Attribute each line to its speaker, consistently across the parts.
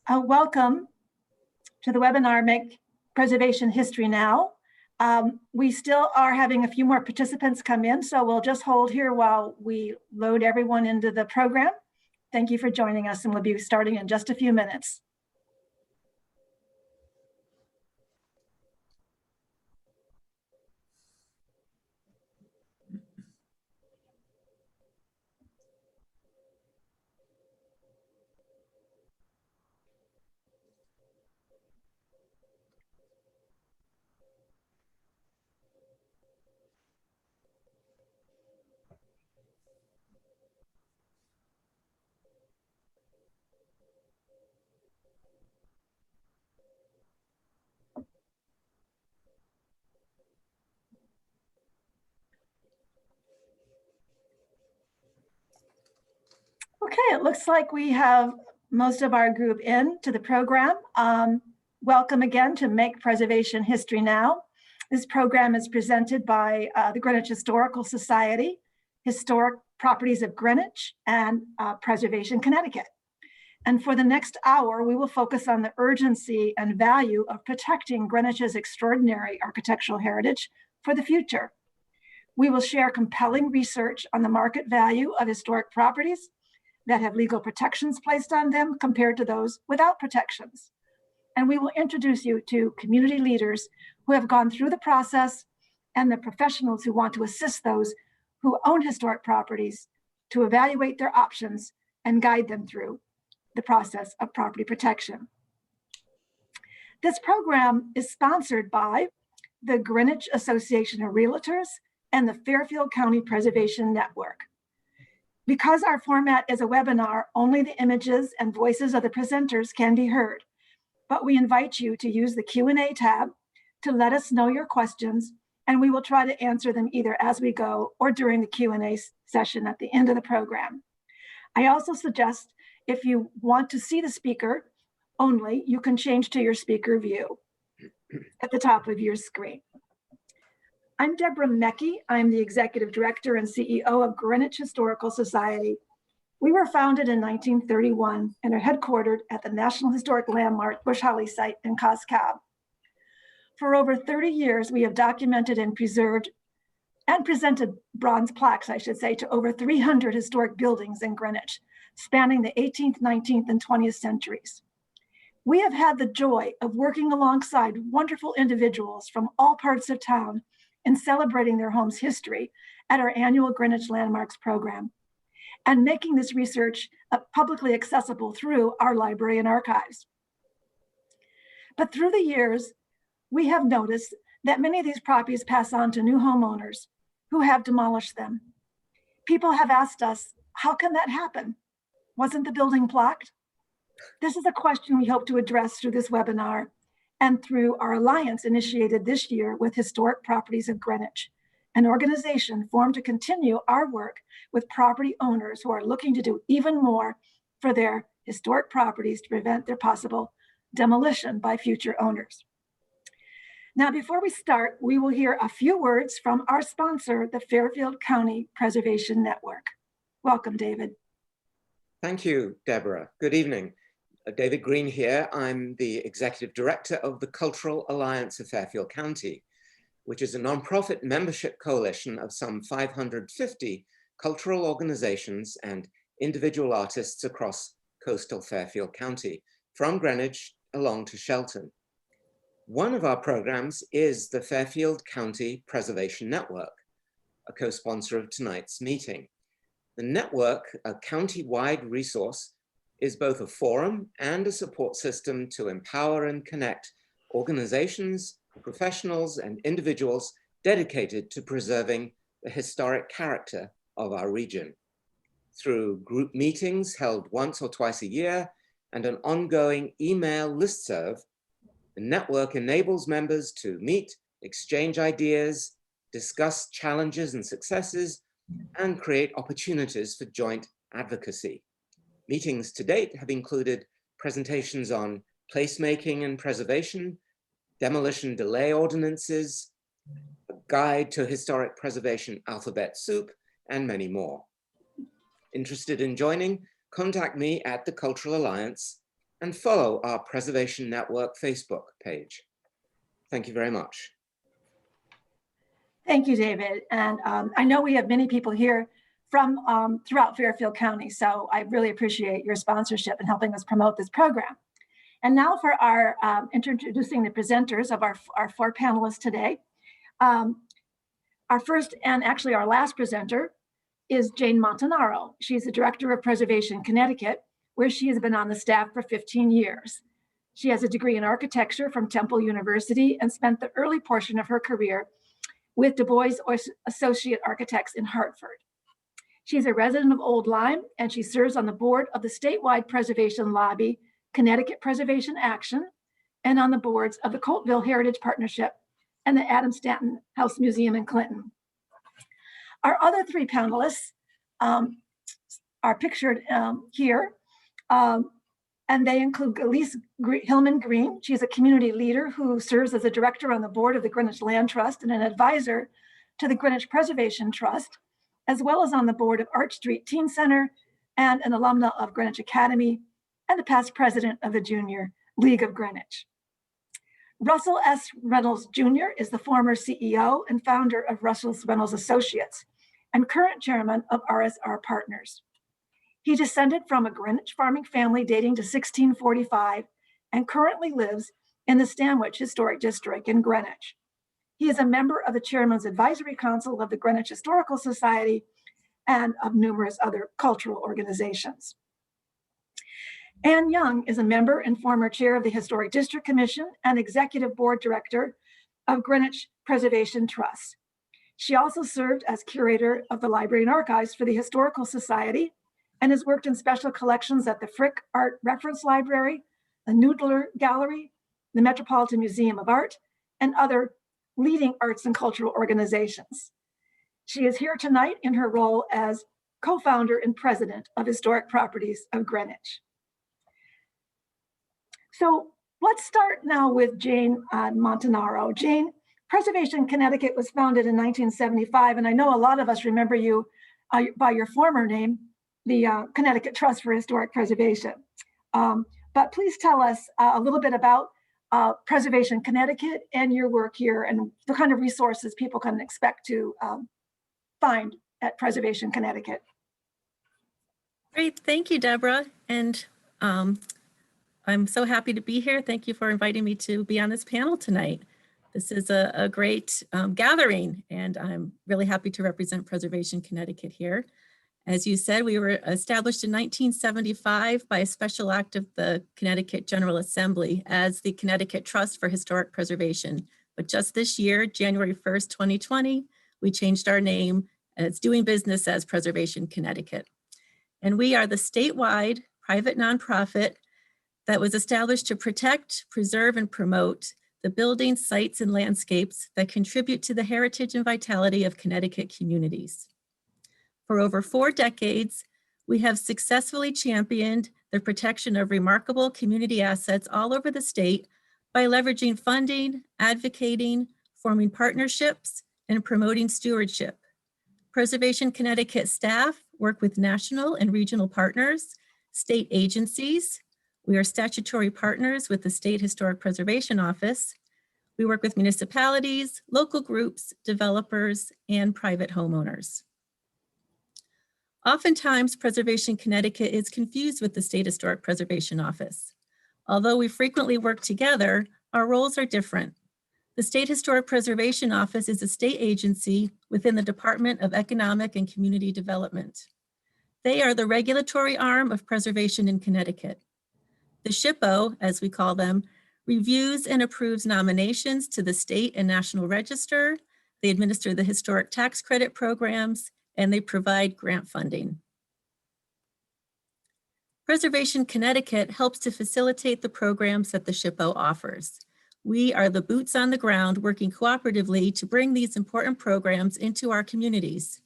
Speaker 1: Welcome to the webinar, Make Preservation History Now. We still are having a few more participants come in, so we'll just hold here while we load everyone into the program. Thank you for joining us, and we'll be starting in just a few minutes. Okay, it looks like we have most of our group in to the program. Welcome again to Make Preservation History Now. This program is presented by the Greenwich Historical Society, Historic Properties of Greenwich, and Preservation, Connecticut. And for the next hour, we will focus on the urgency and value of protecting Greenwich's extraordinary architectural heritage for the future. We will share compelling research on the market value of historic properties that have legal protections placed on them compared to those without protections. And we will introduce you to community leaders who have gone through the process and the professionals who want to assist those who own historic properties to evaluate their options and guide them through the process of property protection. This program is sponsored by the Greenwich Association of Realtors and the Fairfield County Preservation Network. Because our format is a webinar, only the images and voices of the presenters can be heard, but we invite you to use the Q&A tab to let us know your questions, and we will try to answer them either as we go or during the Q&A session at the end of the program. I also suggest if you want to see the speaker only, you can change to your speaker view at the top of your screen. I'm Deborah Mecke. I'm the Executive Director and CEO of Greenwich Historical Society. We were founded in 1931 and are headquartered at the National Historic Landmark Bush Holly site in Cos Cob. For over 30 years, we have documented and preserved and presented bronze plaques, I should say, to over 300 historic buildings in Greenwich, spanning the 18th, 19th, and 20th centuries. We have had the joy of working alongside wonderful individuals from all parts of town in celebrating their home's history at our annual Greenwich Landmarks program, and making this research publicly accessible through our library and archives. But through the years, we have noticed that many of these properties pass on to new homeowners who have demolished them. People have asked us, how can that happen? Wasn't the building plaqued? This is a question we hope to address through this webinar and through our alliance initiated this year with Historic Properties of Greenwich, an organization formed to continue our work with property owners who are looking to do even more for their historic properties to prevent their possible demolition by future owners. Now, before we start, we will hear a few words from our sponsor, the Fairfield County Preservation Network. Welcome, David.
Speaker 2: Thank you, Deborah. Good evening. David Green here. I'm the Executive Director of the Cultural Alliance of Fairfield County, which is a nonprofit membership coalition of some 550 cultural organizations and individual artists across coastal Fairfield County, from Greenwich along to Shelton. One of our programs is the Fairfield County Preservation Network, a co-sponsor of tonight's meeting. The network, a county-wide resource, is both a forum and a support system to empower and connect organizations, professionals, and individuals dedicated to preserving the historic character of our region. Through group meetings held once or twice a year and an ongoing email listserv, the network enables members to meet, exchange ideas, discuss challenges and successes, and create opportunities for joint advocacy. Meetings to date have included presentations on placemaking and preservation, demolition delay ordinances, a guide to historic preservation alphabet soup, and many more. Interested in joining? Contact me at the Cultural Alliance and follow our Preservation Network Facebook page. Thank you very much.
Speaker 1: Thank you, David. And I know we have many people here from throughout Fairfield County, so I really appreciate your sponsorship and helping us promote this program. And now for our introducing the presenters of our 4 panelists today. Our first and actually our last presenter is Jane Montanaro. She's the Director of Preservation Connecticut, where she has been on the staff for 15 years. She has a degree in architecture from Temple University and spent the early portion of her career with Du Bois Associate Architects in Hartford. She's a resident of Old Lyme, and she serves on the board of the statewide preservation lobby, Connecticut Preservation Action, and on the boards of the Coltville Heritage Partnership and the Adam Stanton House Museum in Clinton. Our other 3 panelists are pictured here, and they include Elise Hillman Green. She's a community leader who serves as a director on the board of the Greenwich Land Trust and an advisor to the Greenwich Preservation Trust, as well as on the board of Arch Street Teen Center and an alumna of Greenwich Academy and the past president of the Junior League of Greenwich. Russell S. Reynolds Jr. is the former CEO and founder of Russell Reynolds Associates and current chairman of RSR Partners. He descended from a Greenwich farming family dating to 1645 and currently lives in the Stanwich Historic District in Greenwich. He is a member of the Chairman's Advisory Council of the Greenwich Historical Society and of numerous other cultural organizations. Anne Young is a member and former chair of the Historic District Commission and executive board director of Greenwich Preservation Trust. She also served as curator of the Library and Archives for the Historical Society and has worked in special collections at the Frick Art Reference Library, the Noodler Gallery, the Metropolitan Museum of Art, and other leading arts and cultural organizations. She is here tonight in her role as co-founder and president of Historic Properties of Greenwich. So let's start now with Jane Montanaro. Jane, Preservation Connecticut was founded in 1975, and I know a lot of us remember you by your former name, the Connecticut Trust for Historic Preservation. But please tell us a little bit about Preservation Connecticut and your work here and the kind of resources people can expect to find at Preservation Connecticut.
Speaker 3: Great, thank you, Deborah. And I'm so happy to be here. Thank you for inviting me to be on this panel tonight. This is a great gathering, and I'm really happy to represent Preservation Connecticut here. As you said, we were established in 1975 by a special act of the Connecticut General Assembly as the Connecticut Trust for Historic Preservation. But just this year, January 1st, 2020, we changed our name and it's doing business as Preservation Connecticut. And we are the statewide private nonprofit that was established to protect, preserve, and promote the buildings, sites, and landscapes that contribute to the heritage and vitality of Connecticut communities. For over 4 decades, we have successfully championed the protection of remarkable community assets all over the state by leveraging funding, advocating, forming partnerships, and promoting stewardship. Preservation Connecticut staff work with national and regional partners, state agencies. We are statutory partners with the State Historic Preservation Office. We work with municipalities, local groups, developers, and private homeowners. Oftentimes, Preservation Connecticut is confused with the State Historic Preservation Office. Although we frequently work together, our roles are different. The State Historic Preservation Office is a state agency within the Department of Economic and Community Development. They are the regulatory arm of preservation in Connecticut. The SHPO, as we call them, reviews and approves nominations to the state and national register. They administer the historic tax credit programs, and they provide grant funding. Preservation Connecticut helps to facilitate the programs that the SHPO offers. We are the boots on the ground working cooperatively to bring these important programs into our communities.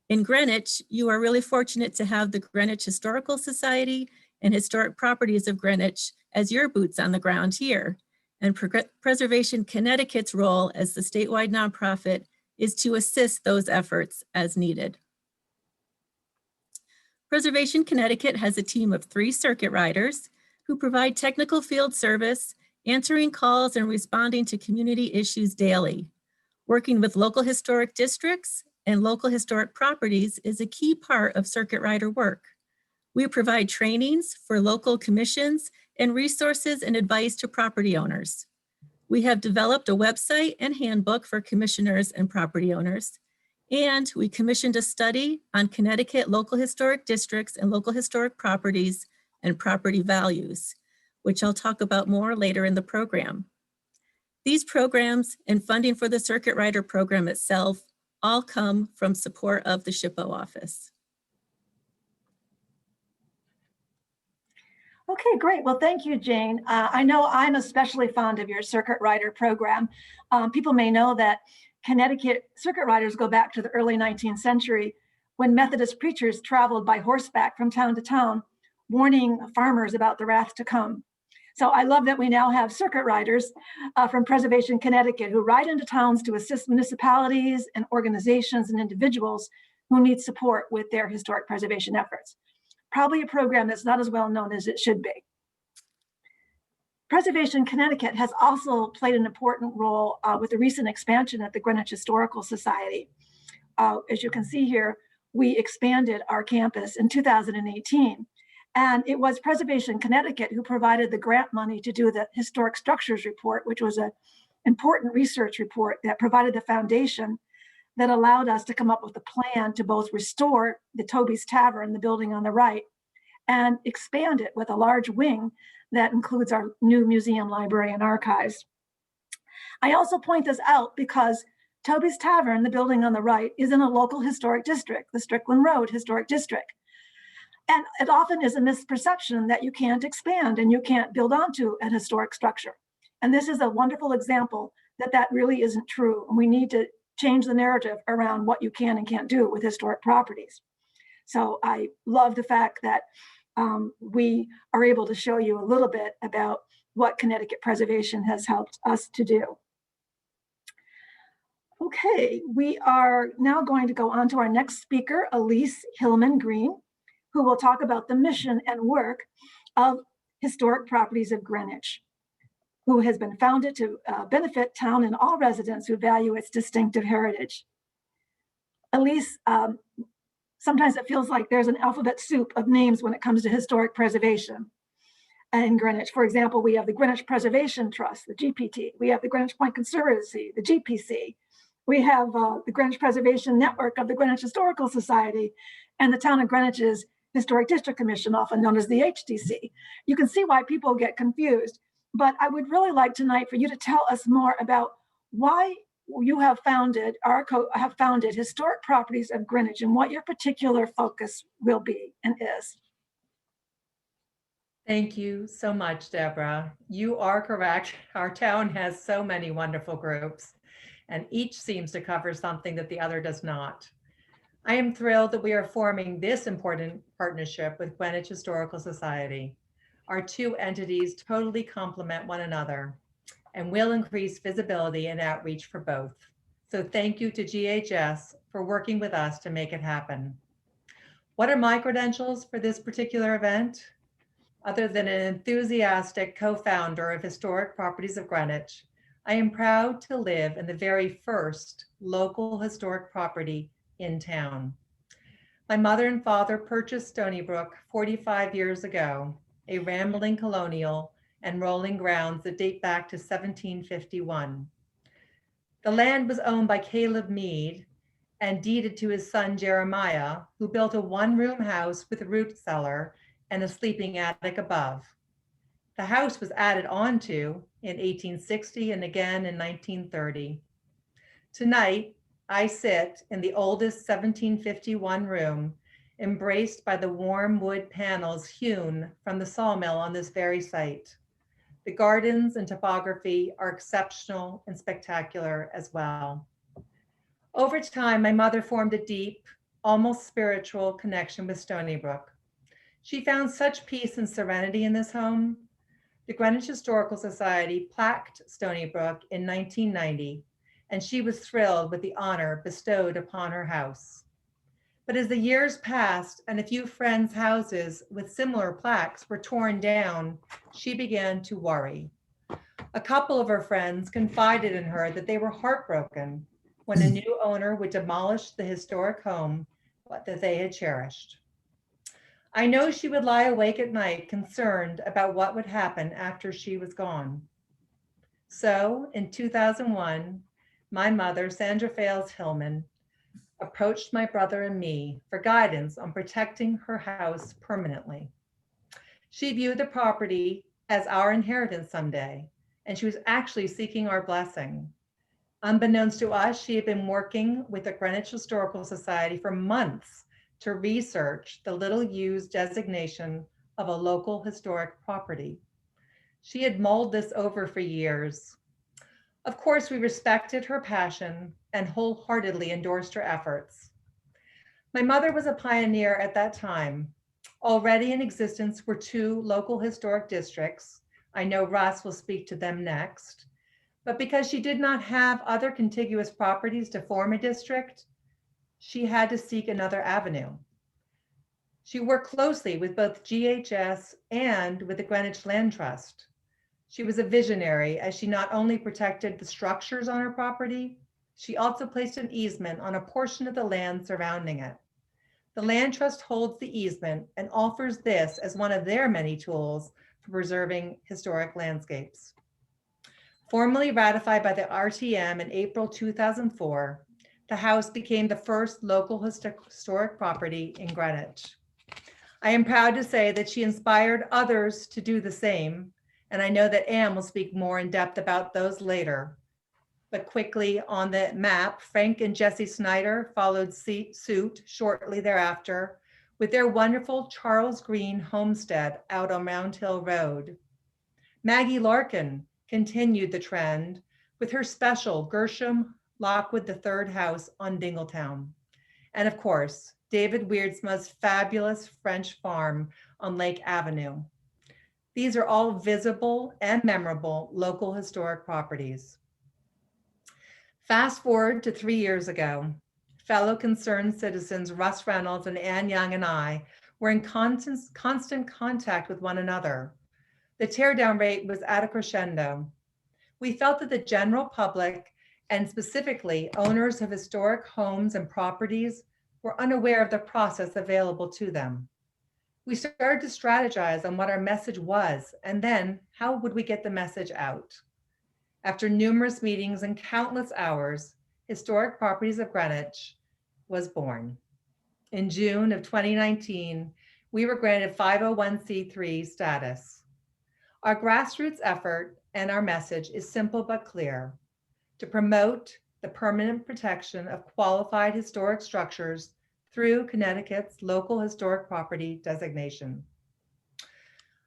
Speaker 3: In Greenwich, you are really fortunate to have the Greenwich Historical Society and Historic Properties of Greenwich as your boots on the ground here. And Preservation Connecticut's role as the statewide nonprofit is to assist those efforts as needed. Preservation Connecticut has a team of 3 circuit riders who provide technical field service, answering calls and responding to community issues daily. Working with local historic districts and local historic properties is a key part of circuit rider work. We provide trainings for local commissions and resources and advice to property owners. We have developed a website and handbook for commissioners and property owners, and we commissioned a study on Connecticut local historic districts and local historic properties and property values, which I'll talk about more later in the program. These programs and funding for the Circuit Rider program itself all come from support of the SHPO office.
Speaker 1: Okay, great. Well, thank you, Jane. I know I'm especially fond of your Circuit Rider program. People may know that Connecticut circuit riders go back to the early 19th century when Methodist preachers traveled by horseback from town to town, warning farmers about the wrath to come. So I love that we now have circuit riders from Preservation, Connecticut, who ride into towns to assist municipalities and organizations and individuals who need support with their historic preservation efforts. Probably a program that's not as well known as it should be. Preservation Connecticut has also played an important role with the recent expansion at the Greenwich Historical Society. As you can see here, we expanded our campus in 2018. And it was Preservation Connecticut who provided the grant money to do the Historic Structures Report, which was an important research report that provided the foundation that allowed us to come up with a plan to both restore the Toby's Tavern, the building on the right, and expand it with a large wing that includes our new museum, library, and archives. I also point this out because Toby's Tavern, the building on the right, is in a local historic district, the Strickland Road Historic District. And it often is a misperception that you can't expand and you can't build onto an historic structure. And this is a wonderful example that that really isn't true. And we need to change the narrative around what you can and can't do with historic properties. So I love the fact that we are able to show you a little bit about what Connecticut Preservation has helped us to do. Okay, we are now going to go on to our next speaker, Elise Hillman Green, who will talk about the mission and work of Historic Properties of Greenwich, who has been founded to benefit town and all residents who value its distinctive heritage. Elise, sometimes it feels like there's an alphabet soup of names when it comes to historic preservation in Greenwich. For example, we have the Greenwich Preservation Trust, the GPT. We have the Greenwich Point Conservancy, the GPC. We have the Greenwich Preservation Network of the Greenwich Historical Society and the Town of Greenwich's Historic District Commission, often known as the HDC. You can see why people get confused, but I would really like tonight for you to tell us more about why you have founded Historic Properties of Greenwich and what your particular focus will be and is.
Speaker 4: Thank you so much, Deborah. You are correct. Our town has so many wonderful groups, and each seems to cover something that the other does not. I am thrilled that we are forming this important partnership with Greenwich Historical Society. Our two entities totally complement one another and will increase visibility and outreach for both. So thank you to GHS for working with us to make it happen. What are my credentials for this particular event? Other than an enthusiastic co-founder of Historic Properties of Greenwich, I am proud to live in the very first local historic property in town. My mother and father purchased Stony Brook 45 years ago, a rambling colonial and rolling grounds that date back to 1751. The land was owned by Caleb Mead and deeded to his son Jeremiah, who built a one-room house with a root cellar and a sleeping attic above. The house was added onto in 1860 and again in 1930. Tonight, I sit in the oldest 1751 room, embraced by the warm wood panels hewn from the sawmill on this very site. The gardens and topography are exceptional and spectacular as well. Over time, my mother formed a deep, almost spiritual connection with Stony Brook. She found such peace and serenity in this home. The Greenwich Historical Society plaqued Stony Brook in 1990, and she was thrilled with the honor bestowed upon her house. But as the years passed and a few friends' houses with similar plaques were torn down, she began to worry. A couple of her friends confided in her that they were heartbroken when a new owner would demolish the historic home that they had cherished. I know she would lie awake at night concerned about what would happen after she was gone. So in 2001, my mother, Sandra Fales Hillman, approached my brother and me for guidance on protecting her house permanently. She viewed the property as our inheritance someday, and she was actually seeking our blessing. Unbeknownst to us, she had been working with the Greenwich Historical Society for months to research the little used designation of a local historic property. She had mulled this over for years. Of course, we respected her passion and wholeheartedly endorsed her efforts. My mother was a pioneer at that time. Already in existence were 2 local historic districts. I know Russ will speak to them next. But because she did not have other contiguous properties to form a district, she had to seek another avenue. She worked closely with both GHS and with the Greenwich Land Trust. She was a visionary as she not only protected the structures on her property, she also placed an easement on a portion of the land surrounding it. The Land Trust holds the easement and offers this as one of their many tools for preserving historic landscapes. Formally ratified by the RTM in April 2004, the house became the first local historic property in Greenwich. I am proud to say that she inspired others to do the same, and I know that Anne will speak more in depth about those later. But quickly on the map, Frank and Jesse Snyder followed suit shortly thereafter with their wonderful Charles Green homestead out on Round Hill Road. Maggie Larkin continued the trend with her special Gershom Lockwood III house on Dingletown. And of course, David Weirdsma's fabulous French farm on Lake Avenue. These are all visible and memorable local historic properties. Fast forward to 3 years ago, fellow concerned citizens Russ Reynolds and Anne Young and I were in constant contact with one another. The teardown rate was at a crescendo. We felt that the general public, and specifically owners of historic homes and properties, were unaware of the process available to them. We started to strategize on what our message was, and then how would we get the message out? After numerous meetings and countless hours, Historic Properties of Greenwich was born. In June of 2019, we were granted 501c3 status. Our grassroots effort and our message is simple but clear: to promote the permanent protection of qualified historic structures through Connecticut's local historic property designation.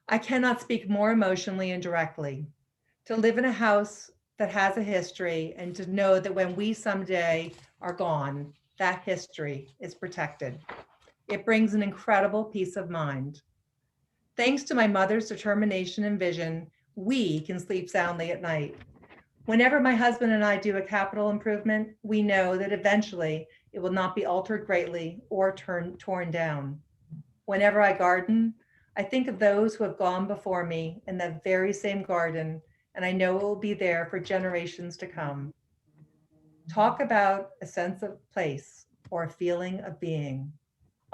Speaker 4: I cannot speak more emotionally and directly. To live in a house that has a history and to know that when we someday are gone, that history is protected. It brings an incredible peace of mind. Thanks to my mother's determination and vision, we can sleep soundly at night. Whenever my husband and I do a capital improvement, we know that eventually it will not be altered greatly or torn down. Whenever I garden, I think of those who have gone before me in that very same garden, and I know it will be there for generations to come. Talk about a sense of place or a feeling of being.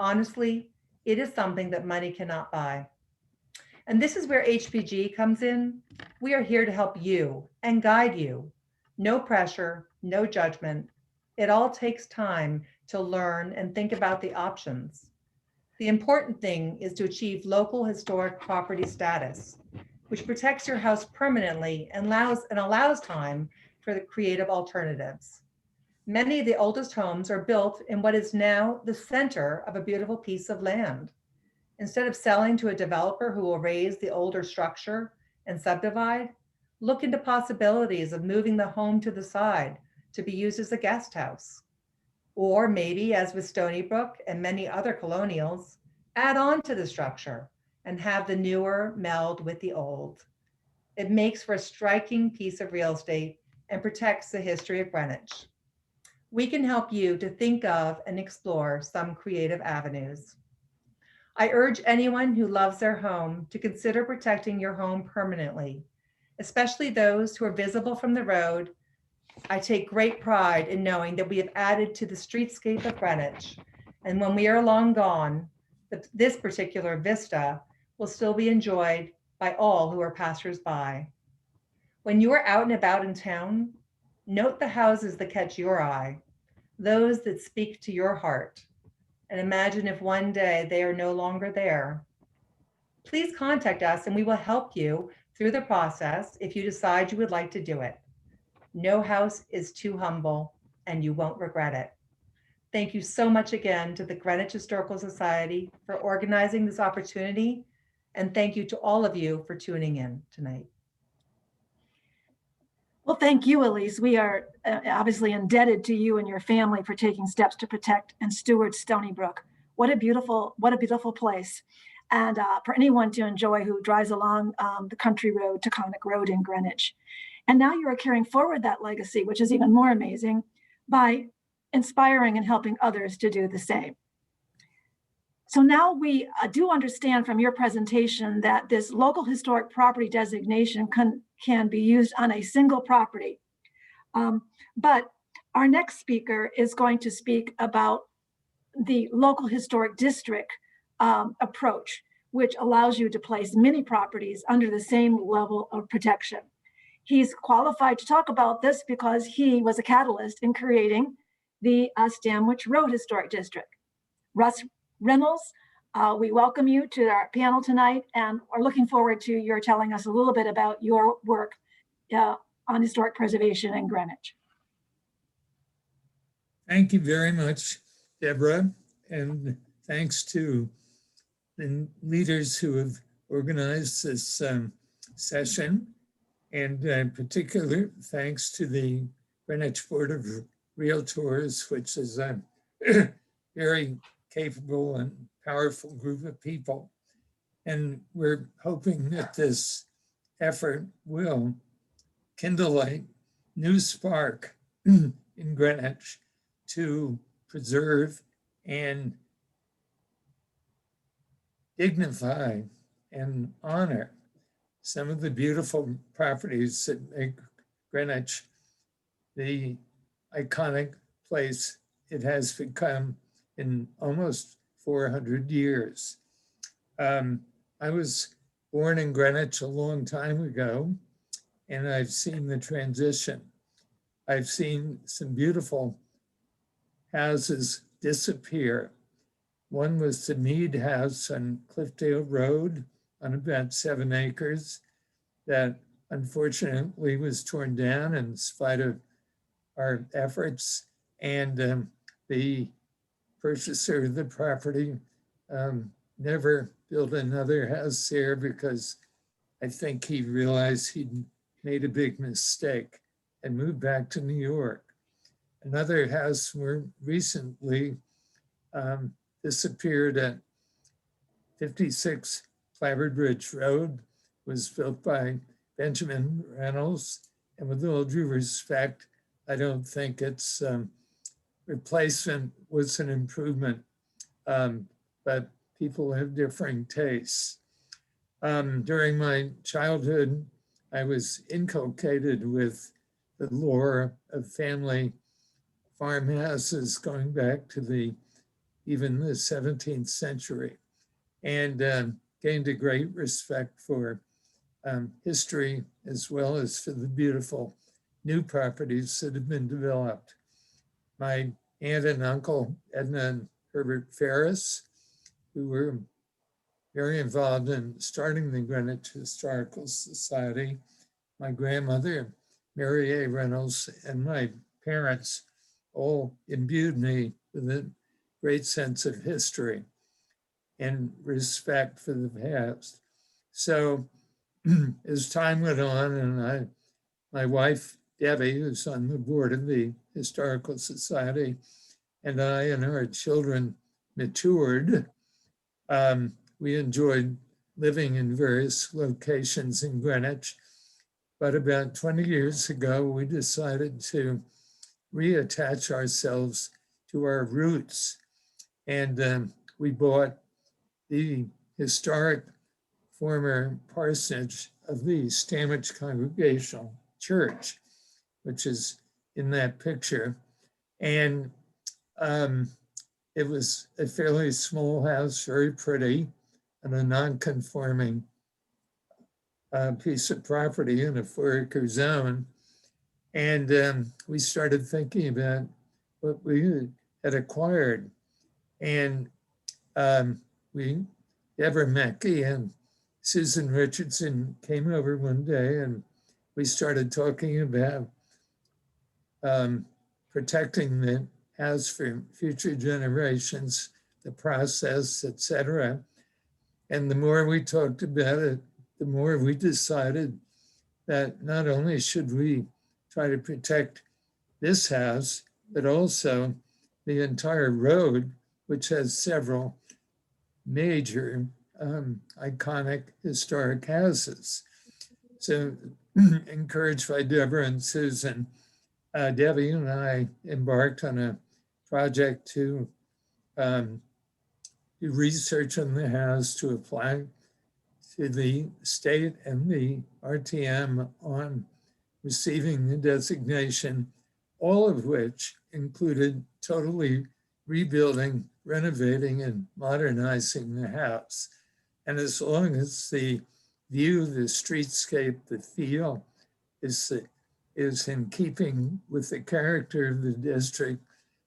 Speaker 4: Honestly, it is something that money cannot buy. And this is where HPG comes in. We are here to help you and guide you. No pressure, no judgment. It all takes time to learn and think about the options. The important thing is to achieve local historic property status, which protects your house permanently and allows time for the creative alternatives. Many of the oldest homes are built in what is now the center of a beautiful piece of land. Instead of selling to a developer who will raise the older structure and subdivide, look into possibilities of moving the home to the side to be used as a guest house. Or maybe, as with Stony Brook and many other colonials, add on to the structure and have the newer meld with the old. It makes for a striking piece of real estate and protects the history of Greenwich. we can help you to think of and explore some creative avenues. I urge anyone who loves their home to consider protecting your home permanently, especially those who are visible from the road. I take great pride in knowing that we have added to the streetscape of Greenwich, and when we are long gone, this particular vista will still be enjoyed by all who are passersby. When you are out and about in town, note the houses that catch your eye, those that speak to your heart, and imagine if one day they are no longer there. Please contact us and we will help you through the process if you decide you would like to do it. No house is too humble and you won't regret it. Thank you so much again to the Greenwich Historical Society for organizing this opportunity. And thank you to all of you for tuning in tonight.
Speaker 1: Well, thank you, Elise. We are obviously indebted to you and your family for taking steps to protect and steward Stony Brook. What a beautiful place. And for anyone to enjoy who drives along the country road, Taconic Road in Greenwich. And now you are carrying forward that legacy, which is even more amazing, by inspiring and helping others to do the same. So now we do understand from your presentation that this local historic property designation can be used on a single property. But our next speaker is going to speak about the local historic district approach, which allows you to place many properties under the same level of protection. He's qualified to talk about this because he was a catalyst in creating the Stanwich Road Historic District. Russ Reynolds, we welcome you to our panel tonight, and we're looking forward to your telling us a little bit about your work on historic preservation in Greenwich.
Speaker 5: Thank you very much, Deborah, and thanks to the leaders who have organized this session, and in particular, thanks to the Greenwich Board of Realtors, which is a very capable and powerful group of people. And we're hoping that this effort will kindle a new spark in Greenwich to preserve and dignify and honor some of the beautiful properties that make Greenwich the iconic place it has become in almost 400 years. I was born in Greenwich a long time ago, and I've seen the transition. I've seen some beautiful houses disappear. One was the Mead House on Cliffdale Road on about 7 acres that unfortunately was torn down in spite of our efforts. And the purchaser of the property never built another house there because I think he realized he'd made a big mistake and moved back to New York. Another house more recently disappeared at 56 Clabber Bridge Road, was built by Benjamin Reynolds. And with all due respect, I don't think its replacement was an improvement, but people have differing tastes. During my childhood, I was inculcated with the lore of family farmhouses going back to even the 17th century, and gained a great respect for history as well as for the beautiful new properties that have been developed. My aunt and uncle, Edna and Herbert Ferris, who were very involved in starting the Greenwich Historical Society, my grandmother, Mary A. Reynolds, and my parents all imbued me with a great sense of history and respect for the past. So as time went on, and my wife, Debbie, who's on the board of the Historical Society, and I and our children matured, we enjoyed living in various locations in Greenwich. But about 20 years ago, we decided to reattach ourselves to our roots. And we bought the historic former parsonage of the Stanwich Congregational Church, which is in that picture. And it was a fairly small house, very pretty, and a non-conforming piece of property in a 4-acre zone. And we started thinking about what we had acquired. And Deborah Mackey and Susan Richardson came over one day, and we started talking about protecting the house for future generations, the process, etc. And the more we talked about it, the more we decided that not only should we try to protect this house, but also the entire road, which has several major iconic historic houses. So encouraged by Deborah and Susan, Debbie and I embarked on a project to do research on the house, to apply to the state and the RTM on receiving the designation, all of which included totally rebuilding, renovating, and modernizing the house. And as long as the view, the streetscape, the feel is in keeping with the character of the district,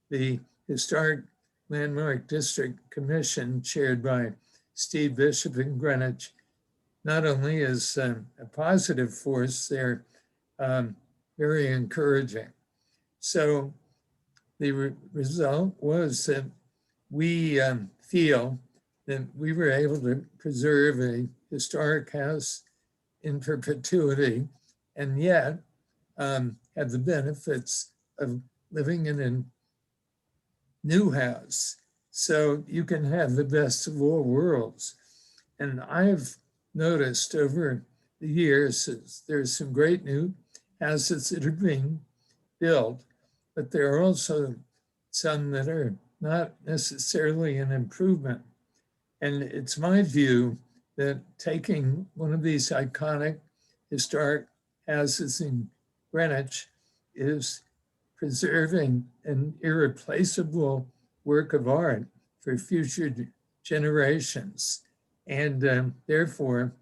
Speaker 5: the Historic Landmark District Commission, chaired by Steve Bishop in Greenwich, not only is a positive force, they're very encouraging. So the result was that we feel that we were able to preserve a historic house in perpetuity, and yet have the benefits of living in a new house. So you can have the best of all worlds. And I've noticed over the years, there's some great new houses that are being built, but there are also some that are not necessarily an improvement. And it's my view that taking one of these iconic historic houses in Greenwich is preserving an irreplaceable work of art for future generations. And therefore,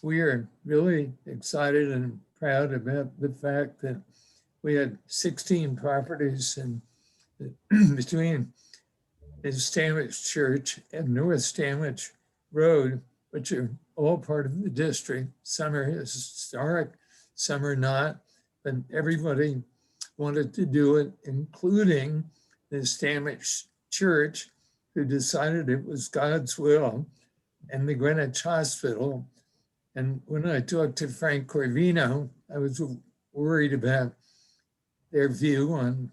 Speaker 5: we are really excited and proud about the fact that we had 16 properties in between the Stanwich Church and North Stanwich Road, which are all part of the district. Some are historic, some are not, but everybody wanted to do it, including the Stanwich Church, who decided it was God's will, and the Greenwich Hospital. And when I talked to Frank Corvino, I was worried about their view on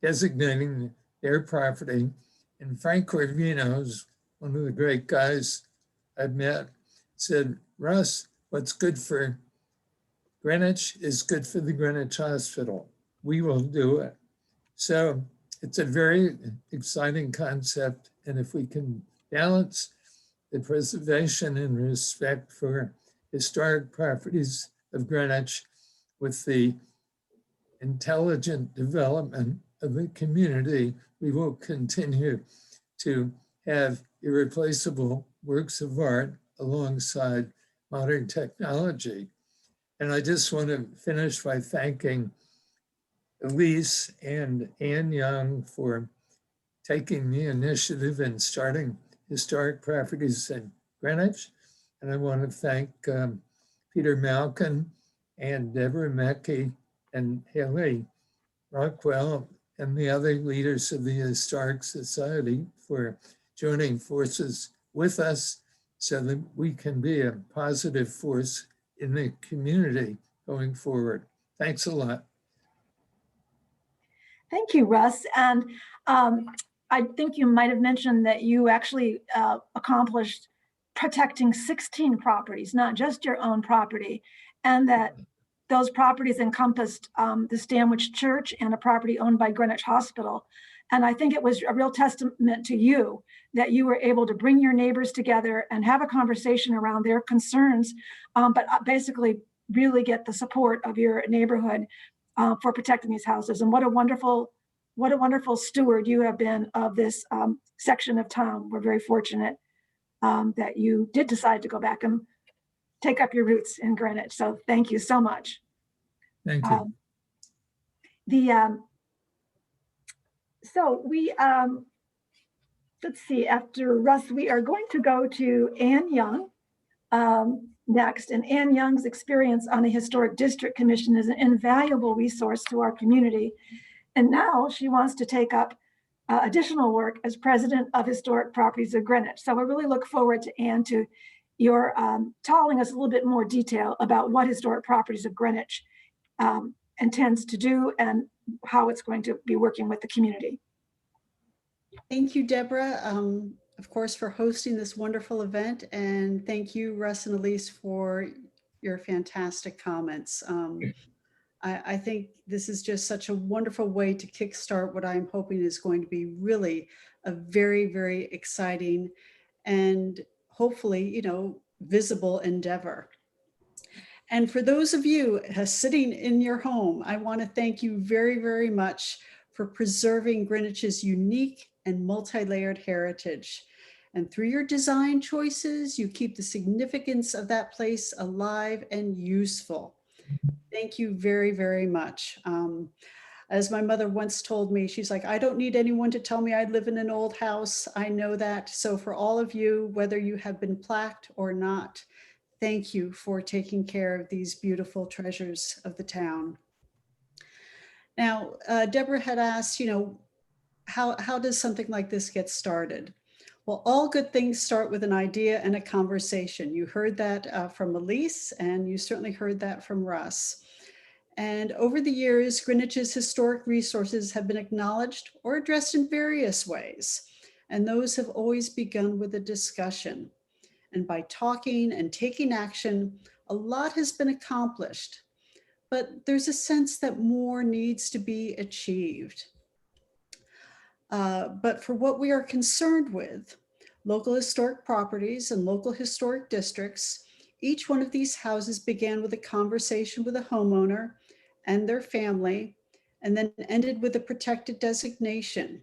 Speaker 5: designating their property. And Frank Corvino is one of the great guys I've met, said, Russ, what's good for Greenwich is good for the Greenwich Hospital. We will do it. So it's a very exciting concept. And if we can balance the preservation and respect for historic properties of Greenwich with the intelligent development of the community, we will continue to have irreplaceable works of art alongside modern technology. And I just want to finish by thanking Elise and Anne Young for taking the initiative and starting Historic Properties in Greenwich. And I want to thank Peter Malkin and Deborah Mackey and Haley Rockwell and the other leaders of the Historic Society for joining forces with us so that we can be a positive force in the community going forward. Thanks a lot.
Speaker 1: Thank you, Russ. And I think you might have mentioned that you actually accomplished protecting 16 properties, not just your own property, and that those properties encompassed the Stanwich Church and a property owned by Greenwich Hospital. And I think it was a real testament to you that you were able to bring your neighbors together and have a conversation around their concerns, but basically really get the support of your neighborhood for protecting these houses. And what a wonderful steward you have been of this section of town. We're very fortunate that you did decide to go back and take up your roots in Greenwich. So thank you so much.
Speaker 5: Thank you.
Speaker 1: So we, let's see, after Russ, we are going to go to Anne Young next. And Anne Young's experience on the Historic District Commission is an invaluable resource to our community. And now she wants to take up additional work as president of Historic Properties of Greenwich. So I really look forward to Anne, to your telling us a little bit more detail about what Historic Properties of Greenwich intends to do and how it's going to be working with the community.
Speaker 6: Thank you, Deborah, of course, for hosting this wonderful event. And thank you, Russ and Elise, for your fantastic comments. I think this is just such a wonderful way to kickstart what I'm hoping is going to be really a very, very exciting and hopefully, you know, visible endeavor. And for those of you sitting in your home, I want to thank you very, very much for preserving Greenwich's unique and multi-layered heritage. And through your design choices, you keep the significance of that place alive and useful. Thank you very, very much. As my mother once told me, she's like, I don't need anyone to tell me I live in an old house. I know that. So for all of you, whether you have been plaqued or not, thank you for taking care of these beautiful treasures of the town. Now, Deborah had asked, you know, how does something like this get started? Well, all good things start with an idea and a conversation. You heard that from Elise, and you certainly heard that from Russ. And over the years, Greenwich's historic resources have been acknowledged or addressed in various ways. And those have always begun with a discussion. And by talking and taking action, a lot has been accomplished. But there's a sense that more needs to be achieved. But for what we are concerned with, local historic properties and local historic districts, each one of these houses began with a conversation with a homeowner and their family, and then ended with a protected designation.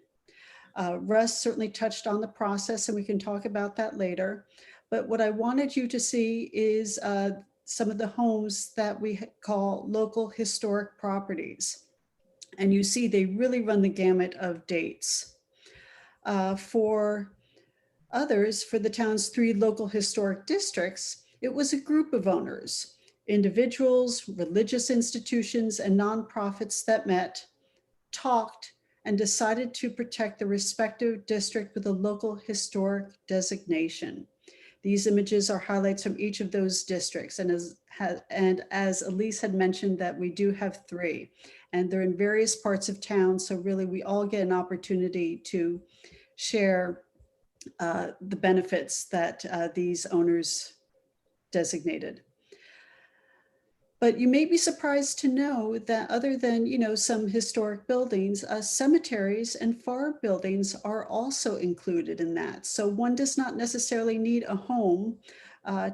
Speaker 6: Russ certainly touched on the process, and we can talk about that later. But what I wanted you to see is some of the homes that we call local historic properties. And you see they really run the gamut of dates. For others, for the town's 3 local historic districts, it was a group of owners, individuals, religious institutions, and nonprofits that met, talked, and decided to protect the respective district with a local historic designation. These images are highlights from each of those districts. And as Elise had mentioned, that we do have 3, and they're in various parts of town. So really we all get an opportunity to share the benefits that these owners designated. But you may be surprised to know that other than, you know, some historic buildings, cemeteries and farm buildings are also included in that. So one does not necessarily need a home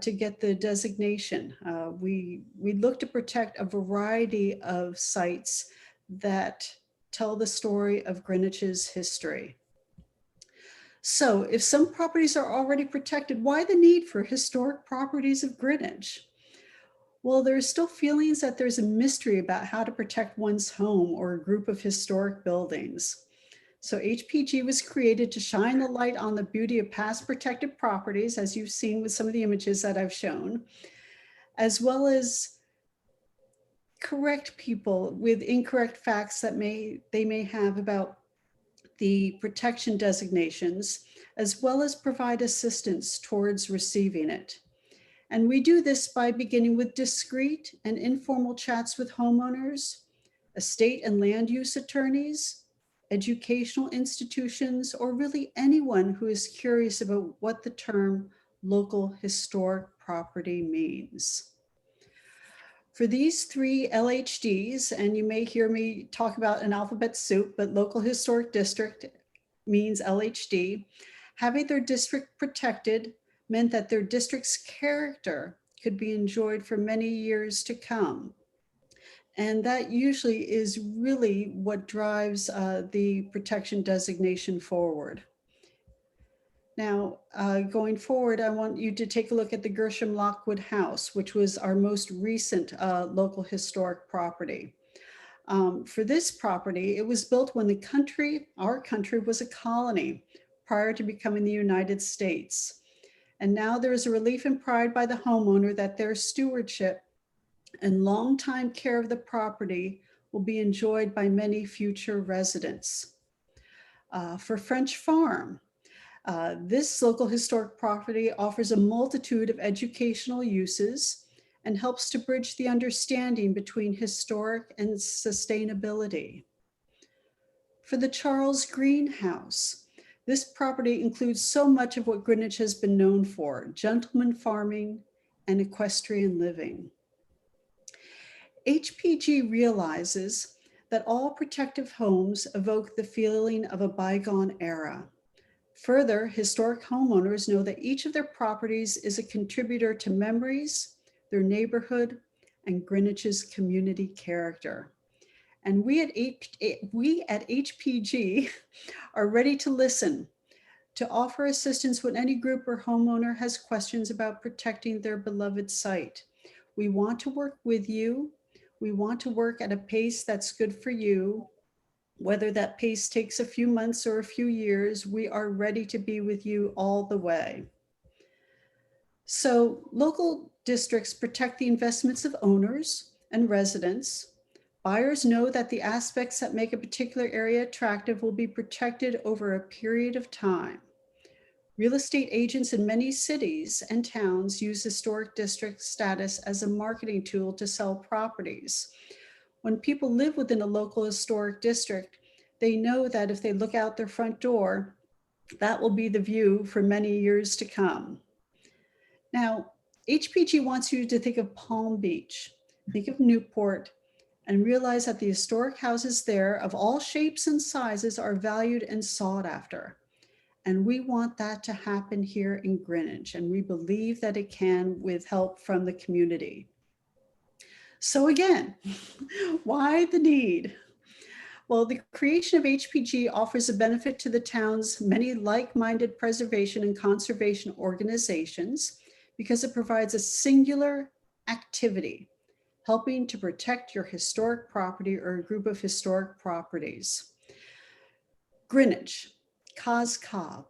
Speaker 6: to get the designation. We look to protect a variety of sites that tell the story of Greenwich's history. So if some properties are already protected, why the need for Historic Properties of Greenwich? Well, there's still feelings that there's a mystery about how to protect one's home or a group of historic buildings. So HPG was created to shine the light on the beauty of past protected properties, as you've seen with some of the images that I've shown, as well as correct people with incorrect facts that they may have about the protection designations, as well as provide assistance towards receiving it. And we do this by beginning with discreet and informal chats with homeowners, estate and land use attorneys, educational institutions, or really anyone who is curious about what the term local historic property means. For these three LHDs, and you may hear me talk about an alphabet soup, but local historic district means LHD, having their district protected meant that their district's character could be enjoyed for many years to come. And that usually is really what drives the protection designation forward. Now, going forward, I want you to take a look at the Gershom Lockwood House, which was our most recent local historic property. For this property, it was built when our country was a colony prior to becoming the United States. And now there is a relief and pride by the homeowner that their stewardship and long-time care of the property will be enjoyed by many future residents. For French Farm, this local historic property offers a multitude of educational uses and helps to bridge the understanding between historic and sustainability. For the Charles Green House, this property includes so much of what Greenwich has been known for: gentleman farming and equestrian living. HPG realizes that all protective homes evoke the feeling of a bygone era. Further, historic homeowners know that each of their properties is a contributor to memories, their neighborhood, and Greenwich's community character. And we at HPG are ready to listen, to offer assistance when any group or homeowner has questions about protecting their beloved site. We want to work with you. We want to work at a pace that's good for you. Whether that pace takes a few months or a few years, we are ready to be with you all the way. So local districts protect the investments of owners and residents. Buyers know that the aspects that make a particular area attractive will be protected over a period of time. Real estate agents in many cities and towns use historic district status as a marketing tool to sell properties. When people live within a local historic district, they know that if they look out their front door, that will be the view for many years to come. Now, HPG wants you to think of Palm Beach, think of Newport, and realize that the historic houses there of all shapes and sizes are valued and sought after. And we want that to happen here in Greenwich, and we believe that it can with help from the community. So again, why the need? Well, the creation of HPG offers a benefit to the town's many like-minded preservation and conservation organizations because it provides a singular activity helping to protect your historic property or a group of historic properties. Greenwich, Cos Cob,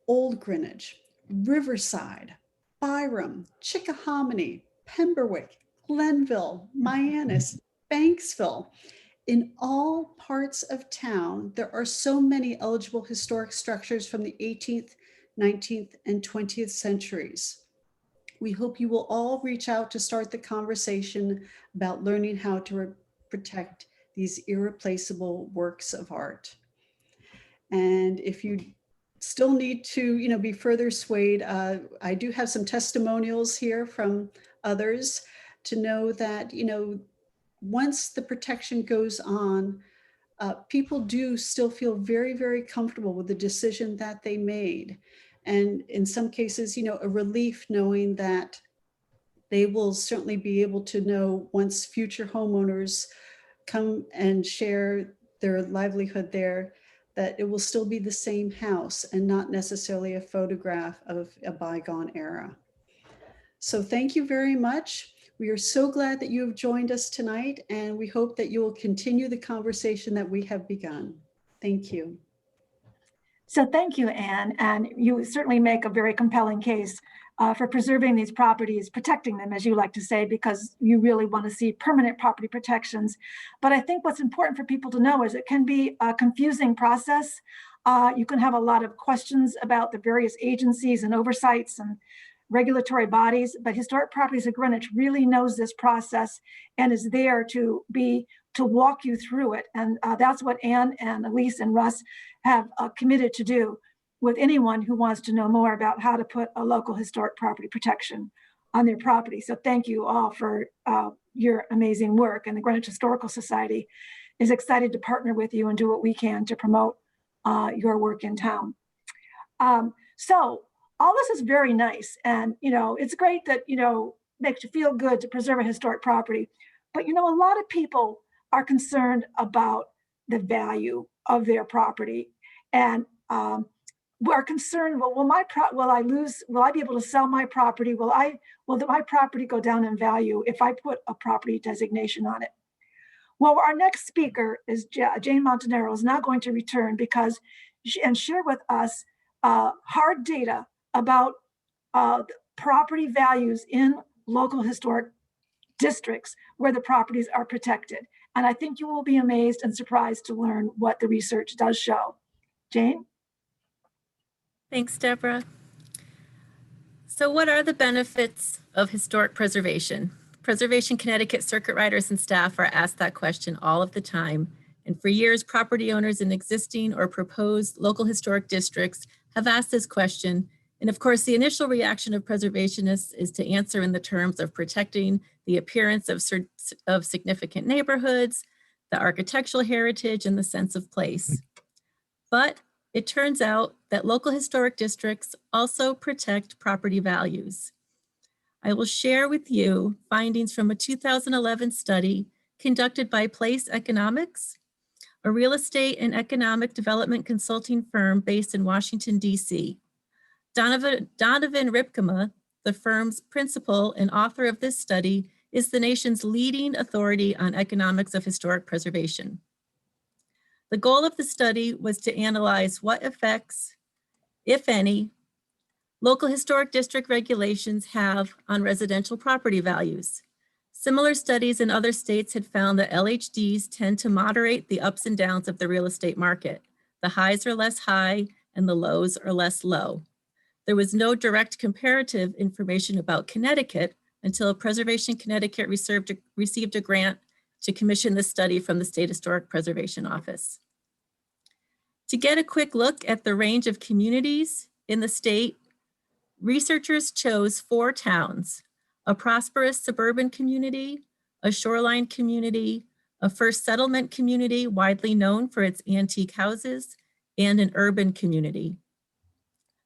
Speaker 6: Old Greenwich, Riverside, Byram, Chickahominy, Pemberwick, Glenville, Mianus, Banksville. In all parts of town, there are so many eligible historic structures from the 18th, 19th, and 20th centuries. We hope you will all reach out to start the conversation about learning how to protect these irreplaceable works of art. And if you still need to, be further swayed, I do have some testimonials here from others to know that, once the protection goes on, people do still feel very, very comfortable with the decision that they made. And in some cases, a relief knowing that they will certainly be able to know once future homeowners come and share their livelihood there, that it will still be the same house and not necessarily a photograph of a bygone era. So thank you very much. We are so glad that you have joined us tonight, and we hope that you will continue the conversation that we have begun. Thank you.
Speaker 1: So thank you, Anne, and you certainly make a very compelling case for preserving these properties, protecting them, as you like to say, because you really want to see permanent property protections. But I think what's important for people to know is it can be a confusing process. You can have a lot of questions about the various agencies and oversights and regulatory bodies, but Historic Properties of Greenwich really knows this process and is there to walk you through it. And that's what Anne and Elise and Russ have committed to do with anyone who wants to know more about how to put a local historic property protection on their property. So thank you all for your amazing work. And the Greenwich Historical Society is excited to partner with you and do what we can to promote your work in town. So all this is very nice. And, it's great that, makes you feel good to preserve a historic property. But, a lot of people are concerned about the value of their property and are concerned, well, will I be able to sell my property? Will my property go down in value if I put a property designation on it? Well, our next speaker is Jane Montanaro is now going to return and share with us hard data about property values in local historic districts where the properties are protected. And I think you will be amazed and surprised to learn what the research does show. Jane?
Speaker 3: Thanks, Deborah. So what are the benefits of historic preservation? Preservation Connecticut circuit riders and staff are asked that question all of the time. And for years, property owners in existing or proposed local historic districts have asked this question. And of course, the initial reaction of preservationists is to answer in the terms of protecting the appearance of significant neighborhoods, the architectural heritage, and the sense of place. But it turns out that local historic districts also protect property values. I will share with you findings from a 2011 study conducted by Place Economics, a real estate and economic development consulting firm based in Washington, D.C. Donovan Ripkema, the firm's principal and author of this study, is the nation's leading authority on economics of historic preservation. The goal of the study was to analyze what effects, if any, local historic district regulations have on residential property values. Similar studies in other states had found that LHDs tend to moderate the ups and downs of the real estate market. The highs are less high and the lows are less low. There was no direct comparative information about Connecticut until Preservation Connecticut received a grant to commission this study from the State Historic Preservation Office. To get a quick look at the range of communities in the state, researchers chose 4 towns: a prosperous suburban community, a shoreline community, a first settlement community widely known for its antique houses, and an urban community.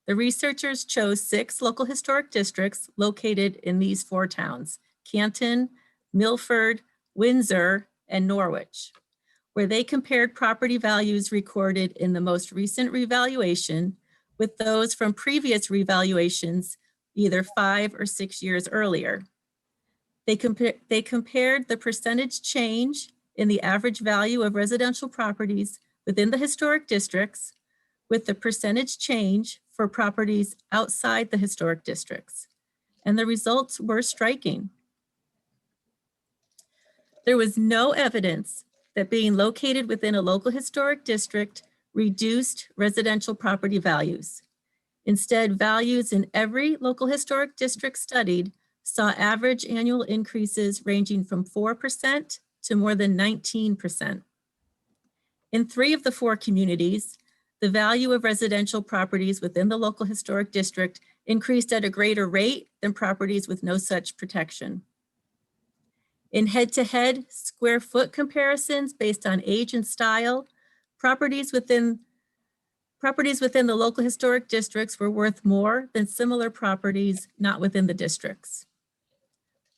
Speaker 3: The researchers chose 6 local historic districts located in these 4 towns: Canton, Milford, Windsor, and Norwich, where they compared property values recorded in the most recent revaluation with those from previous revaluations, either 5 or 6 years earlier. They compared the percentage change in the average value of residential properties within the historic districts with the percentage change for properties outside the historic districts. And the results were striking. There was no evidence that being located within a local historic district reduced residential property values. Instead, values in every local historic district studied saw average annual increases ranging from 4% to more than 19%. In 3 of the 4 communities, the value of residential properties within the local historic district increased at a greater rate than properties with no such protection. In head-to-head square foot comparisons based on age and style, properties within the local historic districts were worth more than similar properties not within the districts.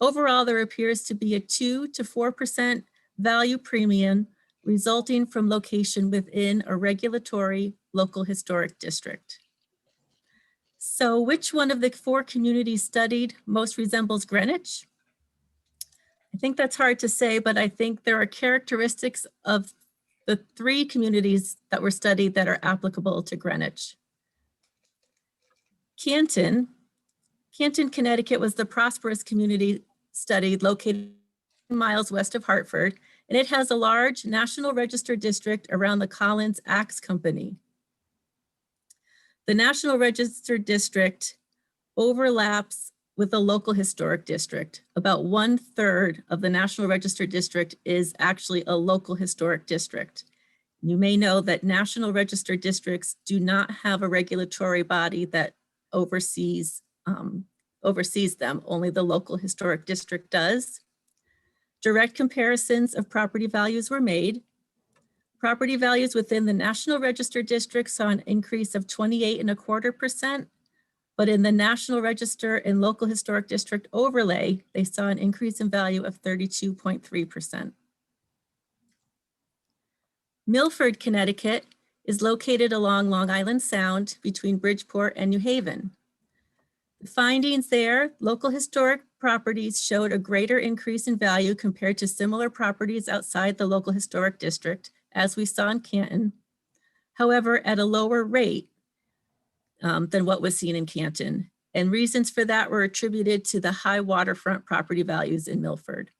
Speaker 3: Overall, there appears to be a 2 to 4% value premium resulting from location within a regulatory local historic district. So which one of the 4 communities studied most resembles Greenwich? I think that's hard to say, but I think there are characteristics of the 3 communities that were studied that are applicable to Greenwich. Canton, Connecticut was the prosperous community studied located miles west of Hartford, and it has a large National Register district around the Collins Axe Company. The National Register district overlaps with the local historic district. About 1/3 of the National Register district is actually a local historic district. You may know that National Register districts do not have a regulatory body that oversees oversees them, only the local historic district does. Direct comparisons of property values were made. Property values within the National Register district saw an increase of 28.25%, but in the National Register and Local Historic District overlay, they saw an increase in value of 32.3%. Milford, Connecticut is located along Long Island Sound between Bridgeport and New Haven. The findings there, local historic properties showed a greater increase in value compared to similar properties outside the local historic district, as we saw in Canton, however, at a lower rate than what was seen in Canton. And reasons for that were attributed to the high waterfront property values in Milford.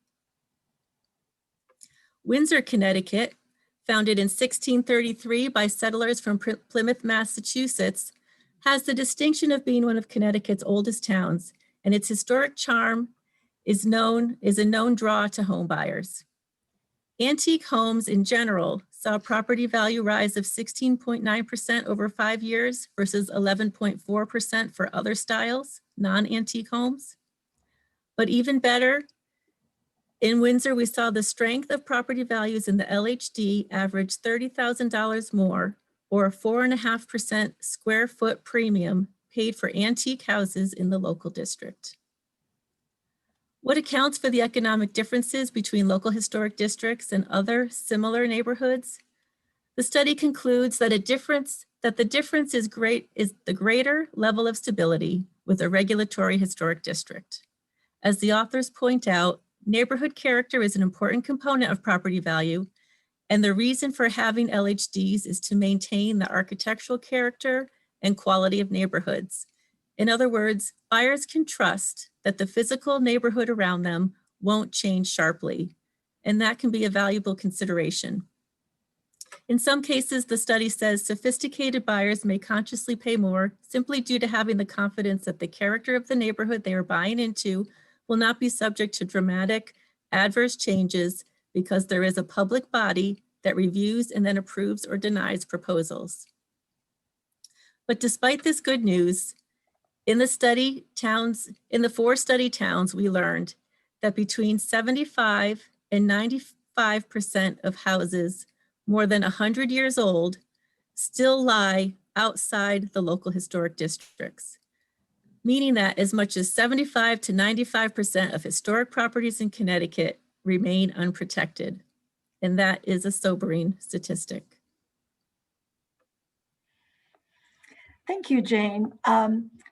Speaker 3: Windsor, Connecticut, founded in 1633 by settlers from Plymouth, Massachusetts, has the distinction of being one of Connecticut's oldest towns, and its historic charm is a known draw to home buyers. Antique homes in general saw a property value rise of 16.9% over 5 years versus 11.4% for other styles, non-antique homes. But even better, in Windsor, we saw the strength of property values in the LHD average $30,000 more, or a 4.5% square foot premium paid for antique houses in the local district. What accounts for the economic differences between local historic districts and other similar neighborhoods? The study concludes that the difference is the greater level of stability with a regulatory historic district. As the authors point out, neighborhood character is an important component of property value, and the reason for having LHDs is to maintain the architectural character and quality of neighborhoods. In other words, buyers can trust that the physical neighborhood around them won't change sharply, and that can be a valuable consideration. In some cases, the study says sophisticated buyers may consciously pay more simply due to having the confidence that the character of the neighborhood they are buying into will not be subject to dramatic adverse changes because there is a public body that reviews and then approves or denies proposals. But despite this good news, in the 4 study towns, we learned that between 75 and 95% of houses more than 100 years old still lie outside the local historic districts, meaning that as much as 75 to 95% of historic properties in Connecticut remain unprotected. And that is a sobering statistic.
Speaker 1: Thank you, Jane.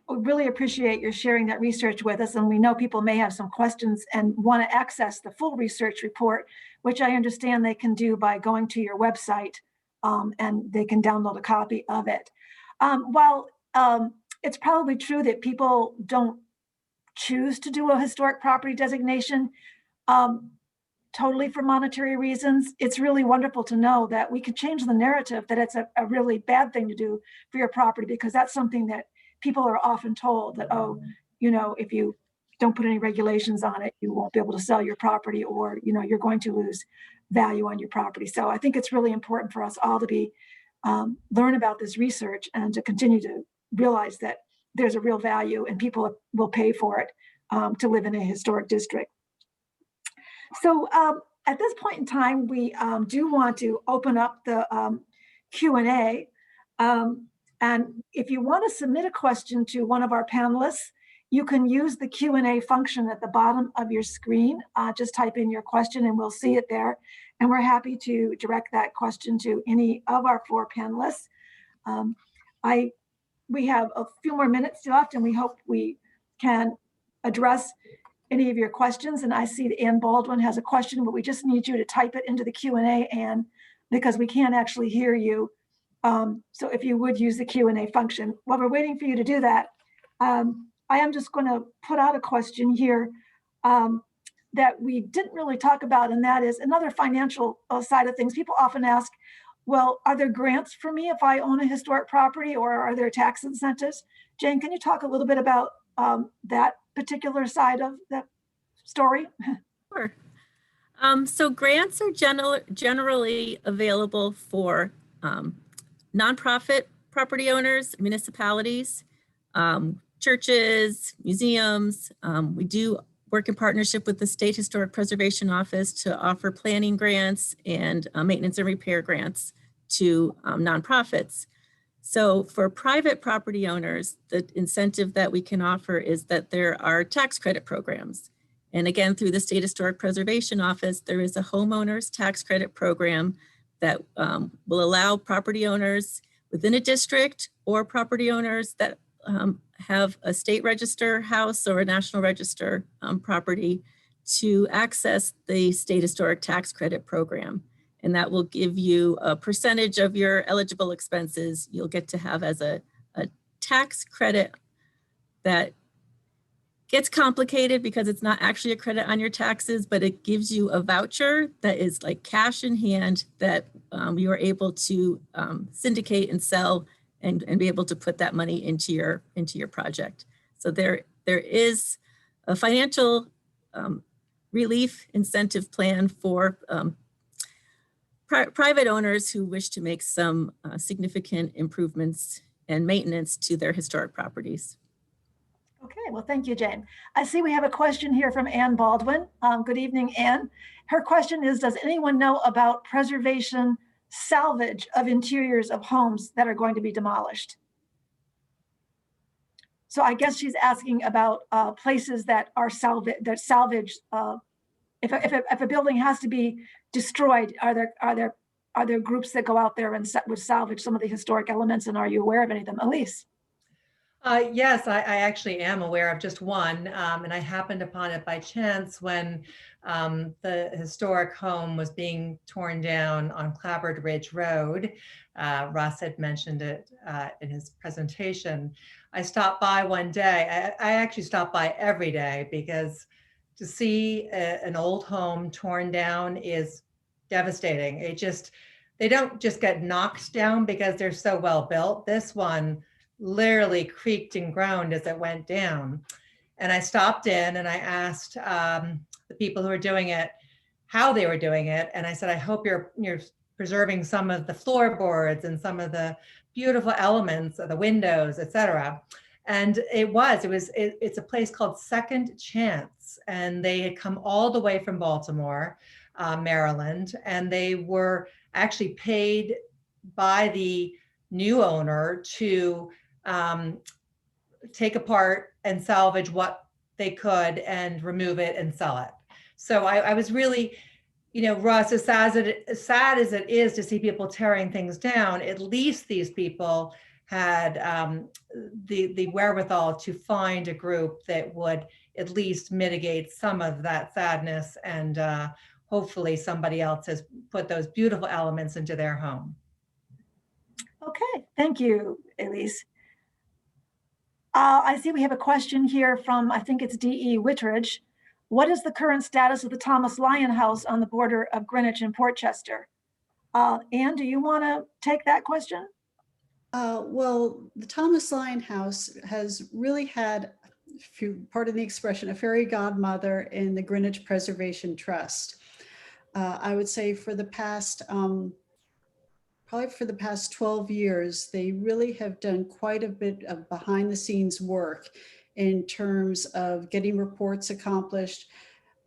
Speaker 1: We really appreciate your sharing that research with us, and we know people may have some questions and want to access the full research report, which I understand they can do by going to your website, and they can download a copy of it. While it's probably true that people don't choose to do a historic property designation totally for monetary reasons, it's really wonderful to know that we can change the narrative that it's a really bad thing to do for your property, because that's something that people are often told that, oh, you know, if you don't put any regulations on it, you won't be able to sell your property, or, you know, you're going to lose value on your property. So I think it's really important for us all to be learn about this research and to continue to realize that there's a real value and people will pay for it to live in a historic district. So at this point in time, we do want to open up the Q&A. And if you want to submit a question to one of our panelists, you can use the Q&A function at the bottom of your screen. Just type in your question and we'll see it there. And we're happy to direct that question to any of our 4 panelists. We have a few more minutes left, and we hope we can address any of your questions. And I see that Ann Baldwin has a question, but we just need you to type it into the Q&A, Ann, because we can't actually hear you. So if you would use the Q&A function. While we're waiting for you to do that, I am just going to put out a question here that we didn't really talk about, and that is another financial side of things. People often ask, well, are there grants for me if I own a historic property, or are there tax incentives? Jane, can you talk a little bit about that particular side of the story?
Speaker 3: Sure. So grants are generally available for nonprofit property owners, municipalities, churches, museums. We do work in partnership with the State Historic Preservation Office to offer planning grants and maintenance and repair grants to nonprofits. So for private property owners, the incentive that we can offer is that there are tax credit programs. And again, through the State Historic Preservation Office, there is a homeowners tax credit program that will allow property owners within a district or property owners that have a state register house or a national register property to access the State Historic Tax Credit Program. And that will give you a percentage of your eligible expenses you'll get to have as a tax credit that gets complicated because it's not actually a credit on your taxes, but it gives you a voucher that is like cash in hand that you are able to syndicate and sell and be able to put that money into your project. So there is a financial relief incentive plan for private owners who wish to make some significant improvements and maintenance to their historic properties.
Speaker 1: Okay, well, thank you, Jane. I see we have a question here from Ann Baldwin. Good evening, Ann. Her question is, does anyone know about preservation salvage of interiors of homes that are going to be demolished? So I guess she's asking about places that are salvaged. If a building has to be destroyed, are there groups that go out there and would salvage some of the historic elements? And are you aware of any of them, Elise?
Speaker 4: Yes, I actually am aware of just one, and I happened upon it by chance when the historic home was being torn down on Clabbered Ridge Road. Russ had mentioned it in his presentation. I stopped by one day. I actually stop by every day because to see an old home torn down is devastating. They don't just get knocked down because they're so well built. This one literally creaked and groaned as it went down. And I stopped in and I asked the people who were doing it how they were doing it. And I said, I hope you're preserving some of the floorboards and some of the beautiful elements of the windows, etc. And it's a place called Second Chance. And they had come all the way from Baltimore, Maryland, and they were actually paid by the new owner to take apart and salvage what they could and remove it and sell it. So I was really, Russ, as sad as it is to see people tearing things down, at least these people had the wherewithal to find a group that would at least mitigate some of that sadness, and hopefully somebody else has put those beautiful elements into their home.
Speaker 1: Okay, thank you, Elise. I see we have a question here from, I think it's D.E. Whitridge. What is the current status of the Thomas Lyon House on the border of Greenwich and Portchester? Anne, do you want to take that question?
Speaker 6: Well, the Thomas Lyon House has really had, if you pardon the expression, a fairy godmother in the Greenwich Preservation Trust. I would say for the past, probably for the past 12 years, they really have done quite a bit of behind the scenes work in terms of getting reports accomplished.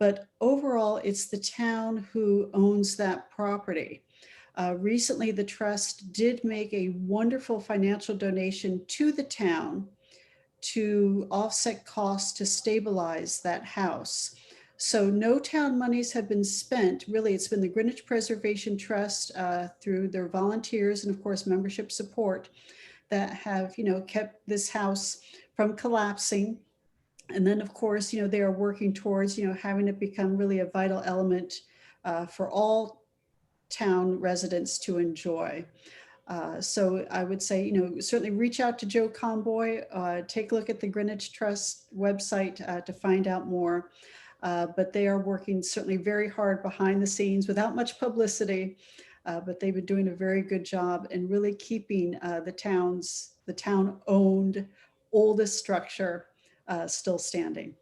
Speaker 6: But overall, it's the town who owns that property. Recently, the trust did make a wonderful financial donation to the town to offset costs to stabilize that house. So no town monies have been spent. Really, it's been the Greenwich Preservation Trust through their volunteers and of course membership support that have, kept this house from collapsing. And then of course, they are working towards, having it become really a vital element for all town residents to enjoy. So I would say, certainly reach out to Joe Comboy, take a look at the Greenwich Trust website to find out more. But they are working certainly very hard behind the scenes without much publicity, but they've been doing a very good job in really keeping the town-owned oldest structure still standing.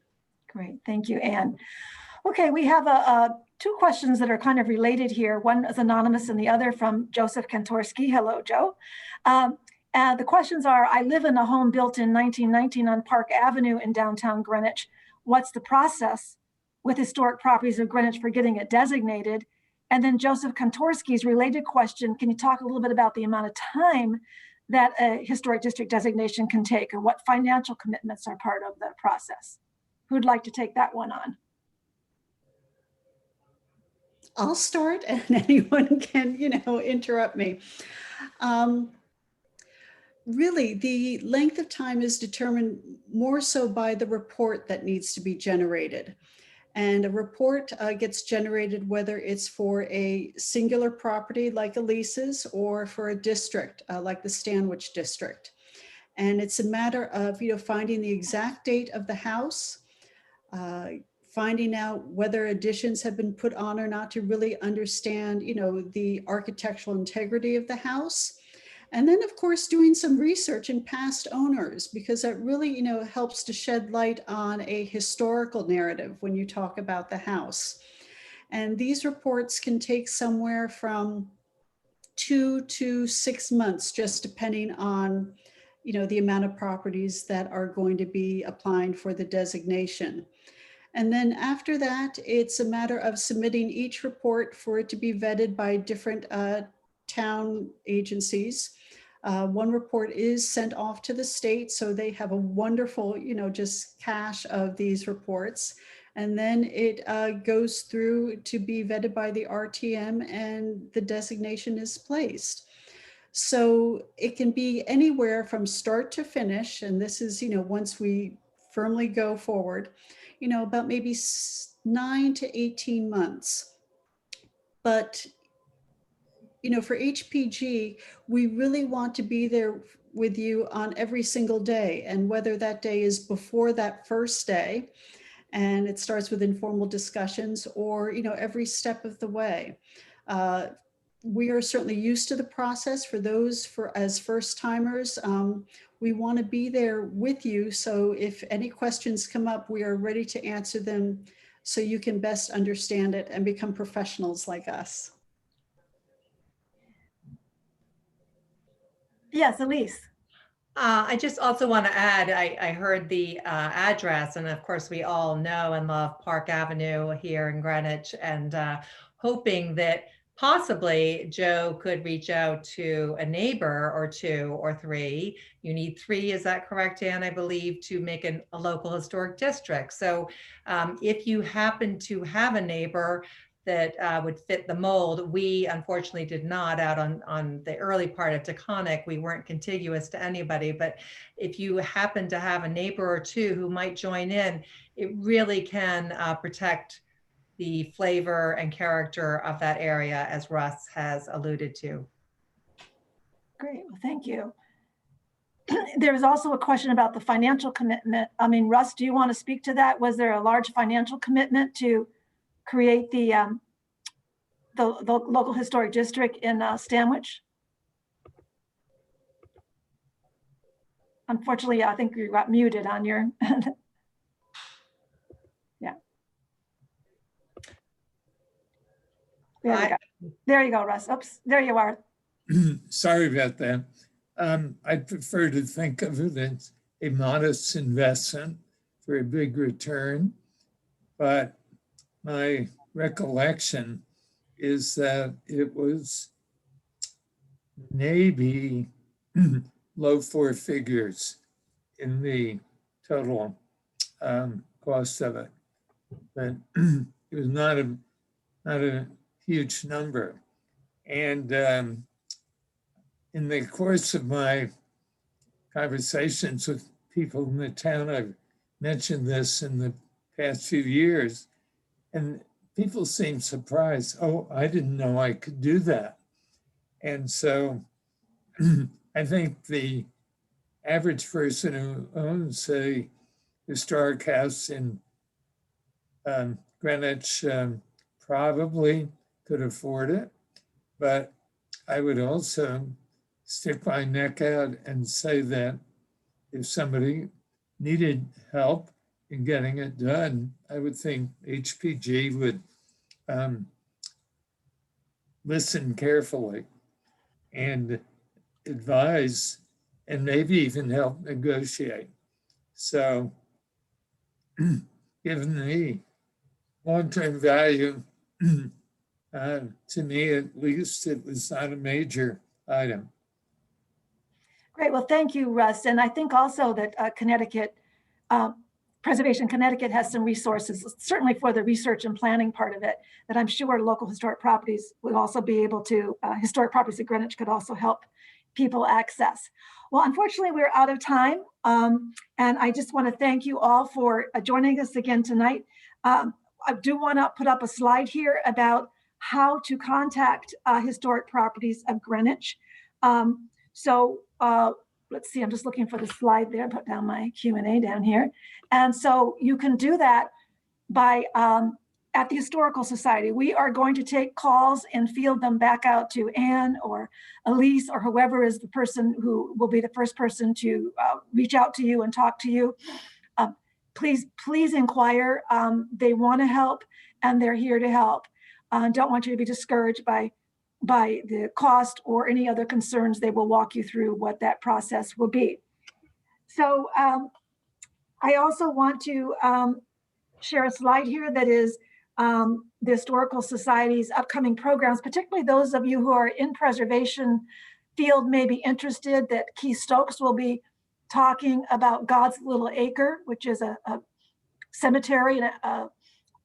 Speaker 1: Great, thank you, Anne. Okay, we have two questions that are kind of related here. One is anonymous and the other from Joseph Kantorski. Hello, Joe. The questions are, I live in a home built in 1919 on Park Avenue in downtown Greenwich. What's the process with Historic Properties of Greenwich for getting it designated? And then Joseph Kontorski's related question, can you talk a little bit about the amount of time that a historic district designation can take, or what financial commitments are part of the process? Who'd like to take that one on?
Speaker 6: I'll start and anyone can, interrupt me. Really, the length of time is determined more so by the report that needs to be generated. And a report gets generated whether it's for a singular property like Elise's or for a district like the Stanwich district. And it's a matter of, finding the exact date of the house, finding out whether additions have been put on or not to really understand, the architectural integrity of the house. And then, of course, doing some research in past owners, because that really, helps to shed light on a historical narrative when you talk about the house. And these reports can take somewhere from 2 to 6 months, just depending on, the amount of properties that are going to be applying for the designation. And then after that, it's a matter of submitting each report for it to be vetted by different town agencies. One report is sent off to the state, so they have a wonderful, just cache of these reports. And then it goes through to be vetted by the RTM and the designation is placed. So it can be anywhere from start to finish. And this is, once we firmly go forward, about maybe 9 to 18 months. But for HPG, we really want to be there with you on every single day. And whether that day is before that first day, and it starts with informal discussions, or, every step of the way. We are certainly used to the process. For those as first timers, we want to be there with you. So if any questions come up, we are ready to answer them so you can best understand it and become professionals like us.
Speaker 1: Yes, Elise.
Speaker 4: I just also want to add, I heard the address, and of course we all know and love Park Avenue here in Greenwich, and hoping that possibly Joe could reach out to a neighbor or 2 or 3. You need 3, is that correct, Anne, I believe, to make a local historic district. So if you happen to have a neighbor that would fit the mold. We unfortunately did not out on the early part of Taconic. We weren't contiguous to anybody, but if you happen to have a neighbor or 2 who might join in, it really can protect the flavor and character of that area, as Russ has alluded to.
Speaker 1: Great, well, thank you. There was also a question about the financial commitment. I mean, Russ, do you want to speak to that? Was there a large financial commitment to create the local historic district in Stanwich? Unfortunately, I think you got muted on your. Yeah. There you go. There you go, Russ. Oops, there you are.
Speaker 5: Sorry about that. I prefer to think of it as a modest investment for a big return, but my recollection is that it was maybe low 4 figures in the total cost of it, but it was not a huge number. And in the course of my conversations with people in the town, I've mentioned this in the past few years, and people seem surprised. Oh, I didn't know I could do that. And so I think the average person who owns a historic house in Greenwich probably could afford it. But I would also stick my neck out and say that if somebody needed help in getting it done, I would think HPG would listen carefully and advise and maybe even help negotiate. So given the long-term value, to me at least, it was not a major item.
Speaker 1: Great. Well, thank you, Russ. And I think also that Connecticut, Preservation Connecticut has some resources, certainly for the research and planning part of it, that I'm sure local historic properties would also be able to, Historic Properties of Greenwich could also help people access. Well, unfortunately, we're out of time. And I just want to thank you all for joining us again tonight. I do want to put up a slide here about how to contact Historic Properties of Greenwich. Let's see, I'm just looking for the slide there, put down my Q&A down here. And so you can do that by, at the Historical Society. We are going to take calls and field them back out to Anne or Elise or whoever is the person who will be the first person to reach out to you and talk to you. Please inquire. They want to help and they're here to help. Don't want you to be discouraged by the cost or any other concerns. They will walk you through what that process will be. So I also want to share a slide here that is the Historical Society's upcoming programs, particularly those of you who are in preservation field may be interested, that Keith Stokes will be talking about God's Little Acre, which is a cemetery,